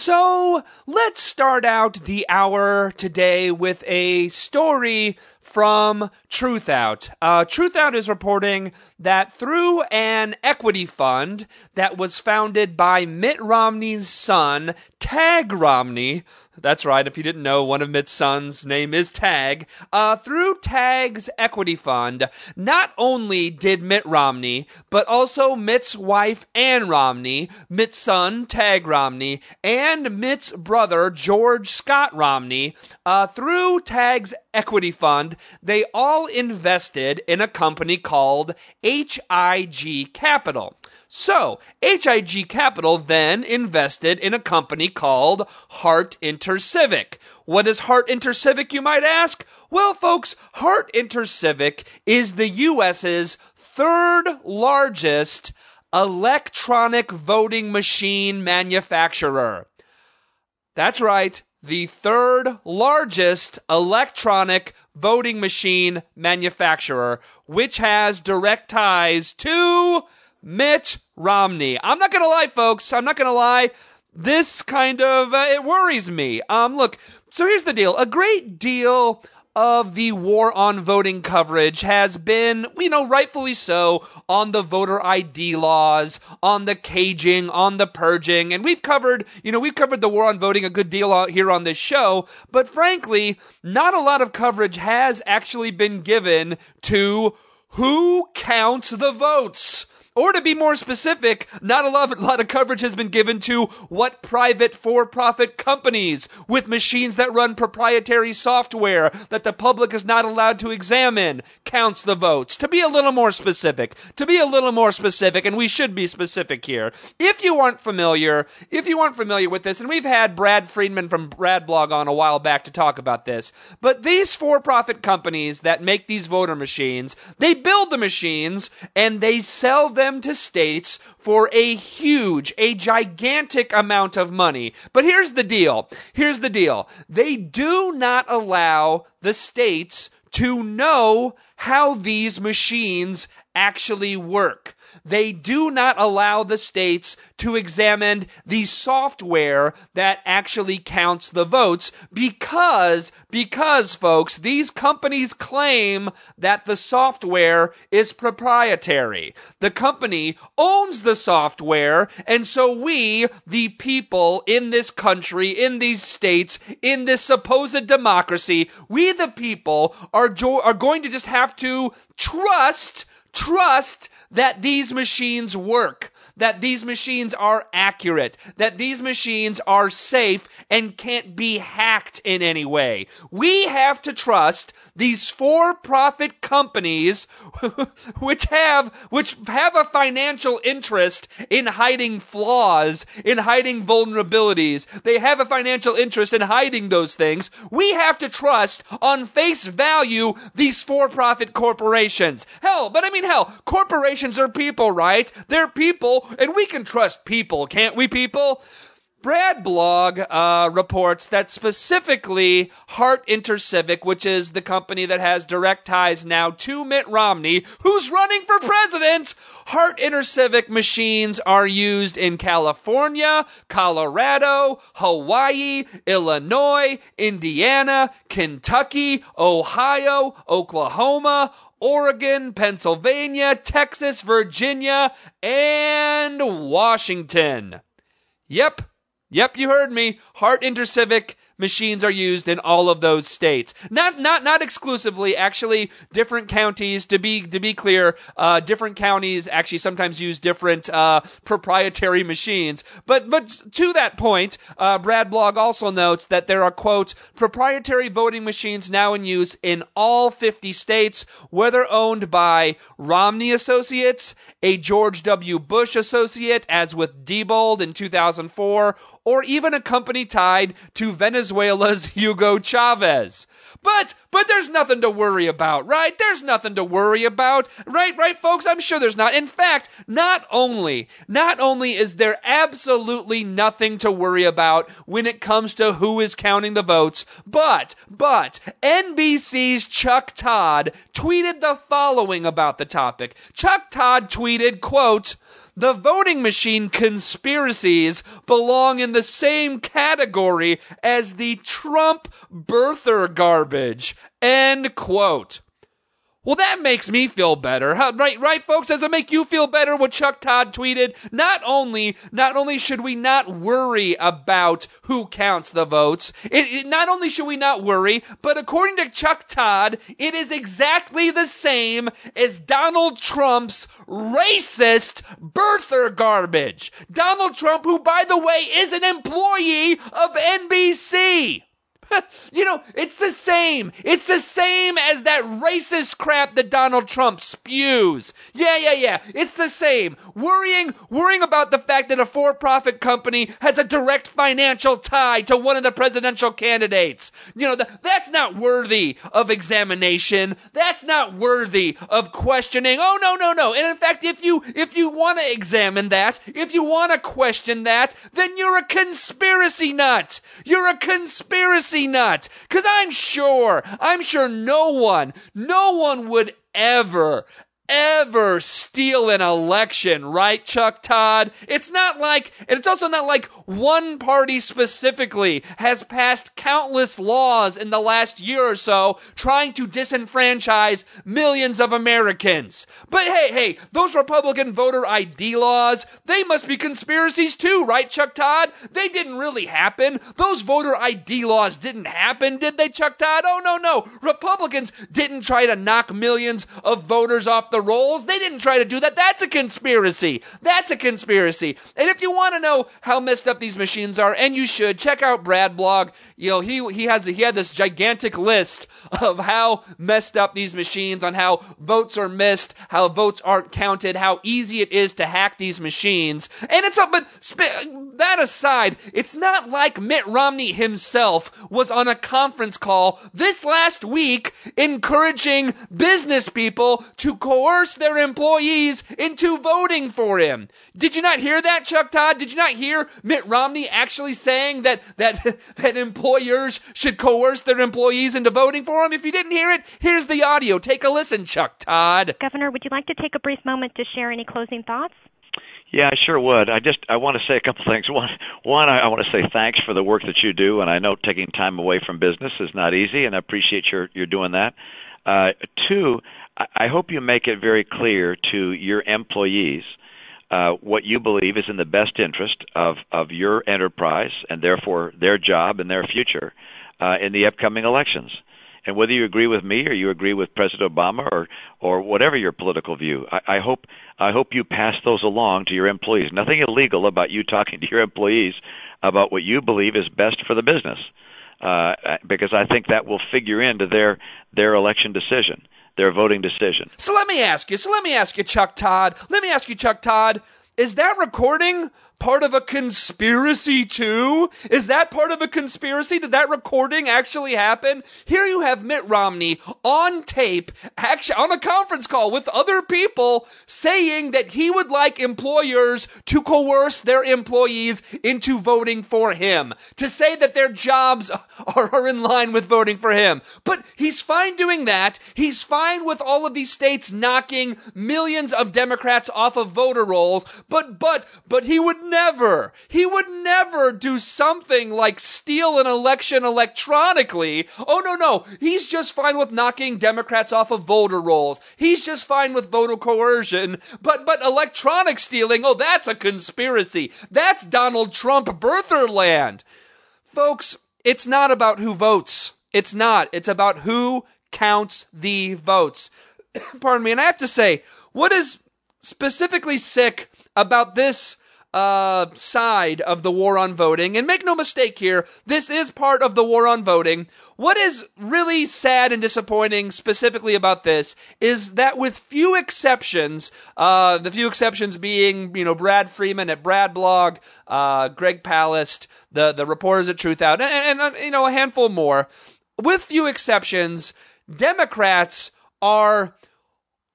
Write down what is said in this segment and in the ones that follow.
So let's start out the hour today with a story from Truthout. Truthout is reporting that through an equity fund that was founded by Mitt Romney's son, Tagg Romney. That's right, if you didn't know, one of Mitt's sons' name is Tagg. Through Tagg's equity fund, not only did Mitt Romney, but also Mitt's wife, Ann Romney, Mitt's son, Tagg Romney, and Mitt's brother, George Scott Romney, through Tagg's equity fund, they all invested in a company called H.I.G. Capital. So, H.I.G. Capital then invested in a company called Hart Intercivic. What is Hart Intercivic, you might ask? Well, folks, Hart Intercivic is the U.S.'s third largest electronic voting machine manufacturer. That's right, the third largest electronic voting machine manufacturer, which has direct ties to Mitt Romney. I'm not going to lie, folks. I'm not going to lie. This kind of, it worries me. Look, so here's the deal. A great deal of the war on voting coverage has been, rightfully so, on the voter ID laws, on the caging, on the purging, and we've covered the war on voting a good deal out here on this show, but frankly, not a lot of coverage has actually been given to who counts the votes. Or to be more specific, not a lot of coverage has been given to what private for-profit companies with machines that run proprietary software that the public is not allowed to examine counts the votes. To be a little more specific, and we should be specific here. If you aren't familiar with this, and we've had Brad Friedman from Bradblog on a while back to talk about this, but these for-profit companies that make these voter machines, they build the machines and they sell them to states for a gigantic amount of money. But here's the deal. They do not allow the states to know how these machines actually work. They do not allow the states to examine the software that actually counts the votes because, folks, these companies claim that the software is proprietary. The company owns the software, and so we, the people in this country, in these states, in this supposed democracy, we the people are going to just have to trust that these machines work, that these machines are accurate, that these machines are safe and can't be hacked in any way. We have to trust these for-profit companies which have a financial interest in hiding flaws, in hiding vulnerabilities. They have a financial interest in hiding those things. We have to trust on face value these for-profit corporations. Hell, corporations are people, right? They're people, and we can trust people, can't we, people? Bradblog reports that specifically Hart Intercivic, which is the company that has direct ties now to Mitt Romney, who's running for president, Hart Intercivic machines are used in California, Colorado, Hawaii, Illinois, Indiana, Kentucky, Ohio, Oklahoma, Oregon, Pennsylvania, Texas, Virginia, and Washington. Yep, you heard me. Hart Intercivic machines are used in all of those states. Not exclusively, actually, different counties, to be clear, different counties actually sometimes use different proprietary machines. But to that point, Bradblog also notes that there are, quote, proprietary voting machines now in use in all 50 states, whether owned by Romney Associates, a George W. Bush associate, as with Diebold in 2004, or even a company tied to Venezuela's Hugo Chavez. But there's nothing to worry about, right? There's nothing to worry about, right, folks? I'm sure there's not. In fact, not only is there absolutely nothing to worry about when it comes to who is counting the votes, but NBC's Chuck Todd tweeted the following about the topic. Chuck Todd tweeted, quote, the voting machine conspiracies belong in the same category as the Trump birther garbage. End quote. Well, that makes me feel better. Right, folks? Does it make you feel better what Chuck Todd tweeted? Not only should we not worry about who counts the votes, not only should we not worry, but according to Chuck Todd, it is exactly the same as Donald Trump's racist birther garbage. Donald Trump, who, by the way, is an employee of NBC. It's the same. It's the same as that racist crap that Donald Trump spews. Yeah. It's the same. Worrying about the fact that a for-profit company has a direct financial tie to one of the presidential candidates. That's not worthy of examination. That's not worthy of questioning. Oh, no. And in fact, if you want to examine that, if you want to question that, then you're a conspiracy nut. You're a conspiracy nut. Because I'm sure no one would ever steal an election, right, Chuck Todd? It's also not like one party specifically has passed countless laws in the last year or so trying to disenfranchise millions of Americans. But hey, those Republican voter ID laws, they must be conspiracies too, right, Chuck Todd? They didn't really happen. Those voter ID laws didn't happen, did they, Chuck Todd? Oh, no. Republicans didn't try to knock millions of voters off the rolls. They didn't try to do that. That's a conspiracy. And if you want to know how messed up these machines are, and you should, check out Brad blog. He had this gigantic list of how messed up these machines, on how votes are missed, how votes aren't counted, how easy it is to hack these machines. And that aside, it's not like Mitt Romney himself was on a conference call this last week encouraging business people to coerce their employees into voting for him. Did you not hear that, Chuck Todd? Did you not hear Mitt Romney actually saying that employers should coerce their employees into voting for him? If you didn't hear it, here's the audio. Take a listen, Chuck Todd. Governor, would you like to take a brief moment to share any closing thoughts? Yeah, I sure would. I want to say a couple things. One, I want to say thanks for the work that you do, and I know taking time away from business is not easy, and I appreciate you're doing that. Two, I hope you make it very clear to your employees what you believe is in the best interest of your enterprise and therefore their job and their future in the upcoming elections. And whether you agree with me or you agree with President Obama or whatever your political view, I hope you pass those along to your employees. Nothing illegal about you talking to your employees about what you believe is best for the business, because I think that will figure into their election decision, their voting decision. So let me ask you, Chuck Todd. Is that recording part of a conspiracy too? Is that part of a conspiracy? Did that recording actually happen? Here you have Mitt Romney on tape, actually on a conference call with other people, saying that he would like employers to coerce their employees into voting for him, to say that their jobs are in line with voting for him. But he's fine doing that. He's fine with all of these states knocking millions of Democrats off of voter rolls, but he would never do something like steal an election electronically. Oh, no. He's just fine with knocking Democrats off of voter rolls. He's just fine with voter coercion. But electronic stealing, oh, that's a conspiracy. That's Donald Trump birther land. Folks, it's not about who votes. It's not. It's about who counts the votes. Pardon me. And I have to say, what is specifically sick about this side of the war on voting, and make no mistake here, this is part of the war on voting. What is really sad and disappointing specifically about this is that with few exceptions, the few exceptions being, Brad Freeman at Brad Blog, Greg Palast, the reporters at Truth Out, and a handful more, with few exceptions, Democrats are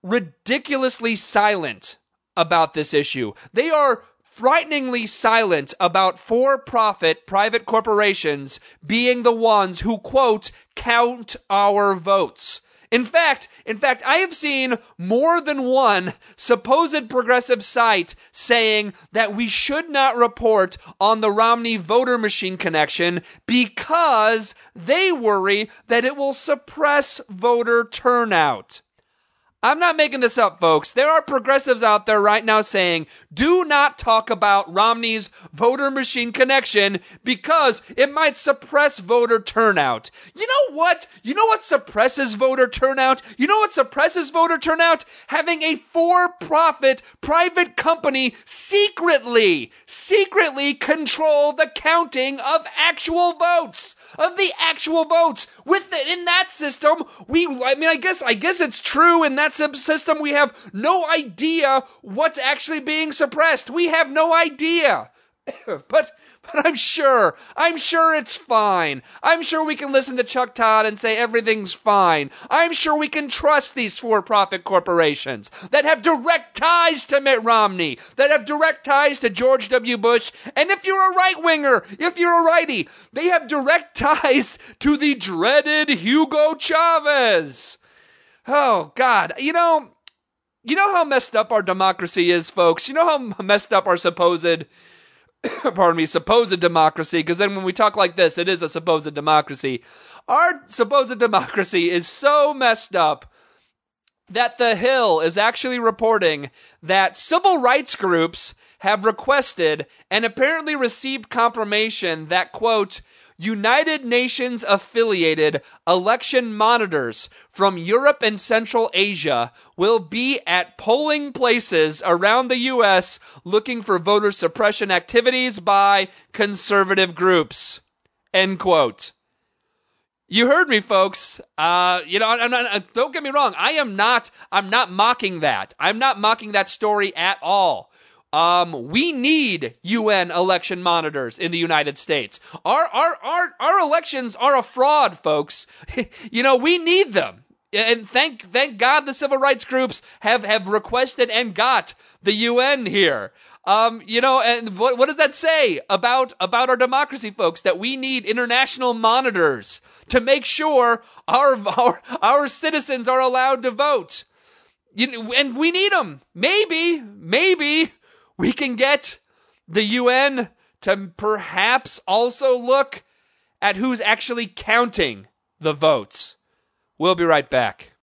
ridiculously silent about this issue. They are frighteningly silent about for-profit private corporations being the ones who, quote, count our votes. In fact, I have seen more than one supposed progressive site saying that we should not report on the Romney voter machine connection because they worry that it will suppress voter turnout. I'm not making this up, folks. There are progressives out there right now saying, do not talk about Romney's voter machine connection because it might suppress voter turnout. You know what? You know what suppresses voter turnout? You know what suppresses voter turnout? Having a for-profit private company secretly control the counting of actual votes. In that system, I guess it's true in that system we have no idea what's actually being suppressed. We have no idea. But I'm sure it's fine. I'm sure we can listen to Chuck Todd and say everything's fine. I'm sure we can trust these for-profit corporations that have direct ties to Mitt Romney, that have direct ties to George W. Bush, and if you're a right-winger, if you're a righty, they have direct ties to the dreaded Hugo Chavez. Oh, God. You know how messed up our democracy is, folks? You know how messed up our supposed democracy, because then when we talk like this, it is a supposed democracy. Our supposed democracy is so messed up that The Hill is actually reporting that civil rights groups have requested and apparently received confirmation that, quote, United Nations affiliated election monitors from Europe and Central Asia will be at polling places around the U.S. looking for voter suppression activities by conservative groups. End quote. You heard me, folks. Don't get me wrong. I'm not mocking that. I'm not mocking that story at all. We need UN election monitors in the United States. Our elections are a fraud, folks. We need them. And thank God the civil rights groups have requested and got the UN here. And what does that say about our democracy, folks? That we need international monitors to make sure our citizens are allowed to vote. And we need them. Maybe we can get the UN to perhaps also look at who's actually counting the votes. We'll be right back.